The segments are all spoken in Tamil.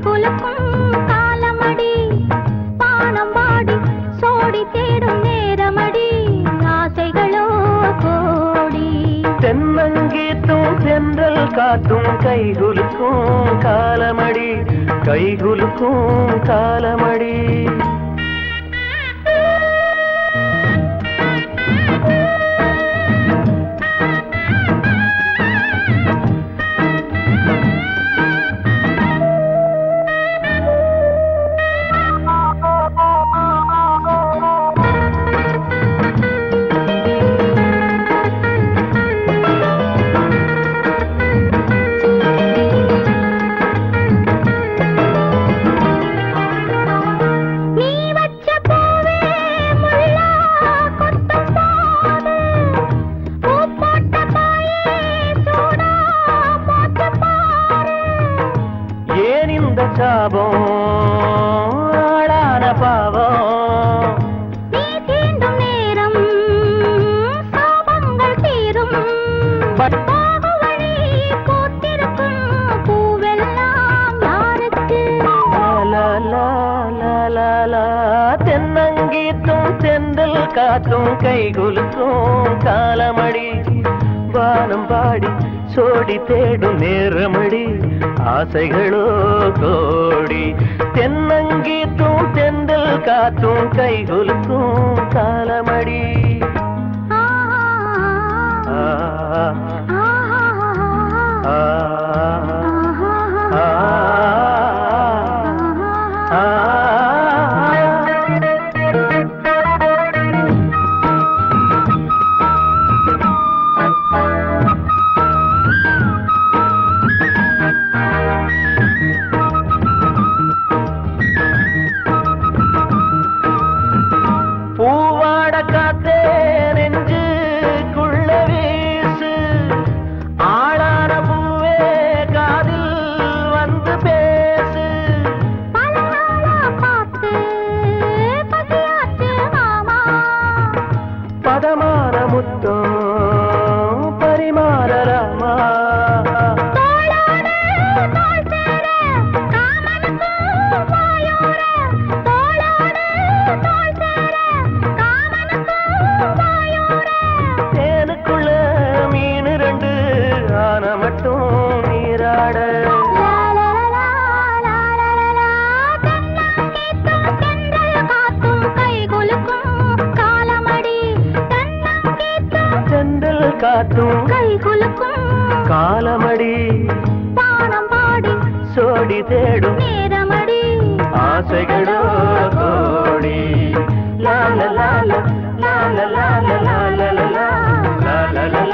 கைகுலுக்கும் காலமடி பானம் பாடி சோடி தேடும் நேரமடி ஆசைகளோ கோடி தென்னங்கீத்தும் தென்றல் காத்தும் கைகுலுக்கும் காலமடி கைகுலுக்கும் காலமடி ஆடான பாவம் நீ தீண்டும் நேரம் சாபங்கள் தீரும் பாகுவழி பூத்திருக்கும் பூவெல்லாம் யாருக்கு தென்னங்கீத்தும் தென்றல் காத்தும் கைகுலுக்கும் காலமடி வானம் பாடி சோடி தேடும் நேரமடி ஆசைகளோ கோடி தென்னங்கீத்தும் தென்றல் காத்தும் கைகுலுக்கும் காலமடி பூவாட காத்தே நெஞ்சுக்குள்ள வீசு ஆளான பூவே காதில் வந்து பேசு பார்த்து பசியாச்சு மாமா பதமான முத்தம் பரிமாறலாமா தேனுக்குள்ள மீன் ரெண்டு ஆன மட்டும் நீராட தென்றல் காத்தும் கைகுலுக்கும் காலமடி பானம் பாடி சோடி தேடும் நேரமடி ஆசைகளோ கோடி லால லால லால லால லால லால லால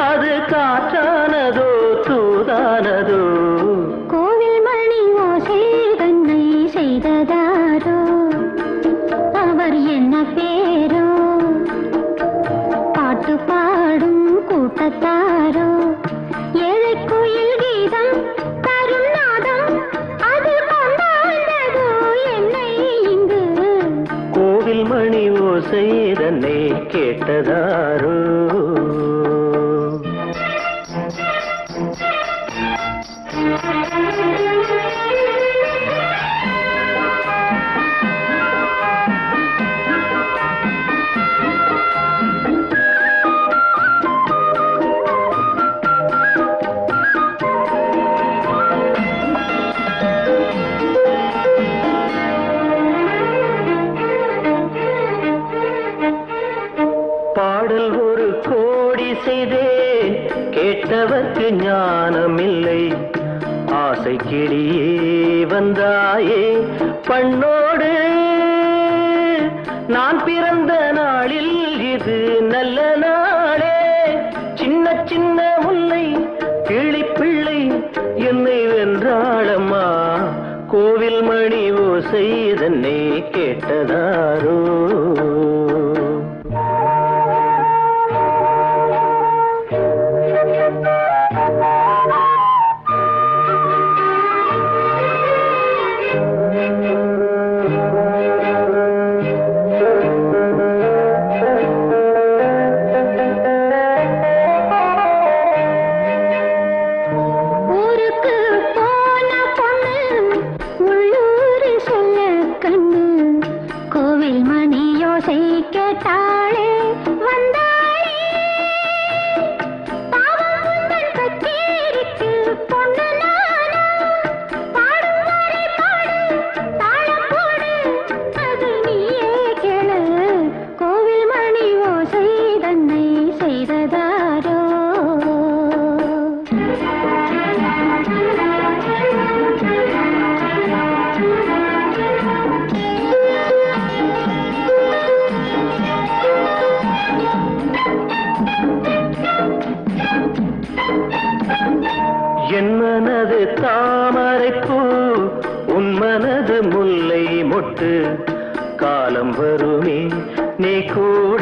அது காற்றானதோ தூதானதோ கோவில் மணி ஓசை தன்னை செய்ததாரோ அவர் என்ன பேரோ பாட்டு பாடும் கூட்டத்தாரோ ஏழை கோயில் கீதம் தரும் நாதம் அது கொண்டாண்டதோ என்னை இங்கு கோவில் மணி ஓசை தன்னை கேட்டதாரோ பாடல் ஒரு கோடி செய்தேன் கேட்டவர்க்கு ஞானமில்லை ஆசை கிளியே வந்தாயே பண்ணோடு நான் பிறந்த நாளில் இது நல்ல நாளே சின்ன சின்ன முல்லை கிளிப்பிள்ளை என்னை வென்றாளம்மா கோவில் மணி ஓசை தன்னை கேட்டதாரோ கேட்டாளே வந்தாளே பாவம் உந்தன் கச்சேரிக்கு பொண்ணு நானா பாடும் வரை பாடு தாளம் போடு அது நீயே கேளு கோவில் மணி ஓசை தன்னை செய்ததாரோ என் மனது தாமரைப்பூ உன் மனது முல்லை மொட்டு காலம் வருமே நீ கூட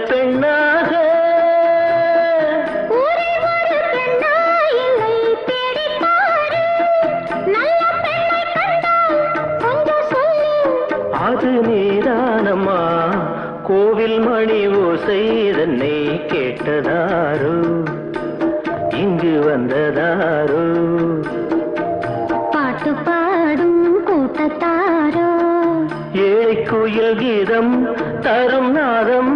பெண்ணாக அது நீதானம்மா கோவில் மணி ஓசை தன்னை கேட்டதாரோ இங்கு வந்ததாரோ பாட்டு பாடும் கூட்டத்தாரோ ஏழை கோயில் கீதம் தரும் நாதம்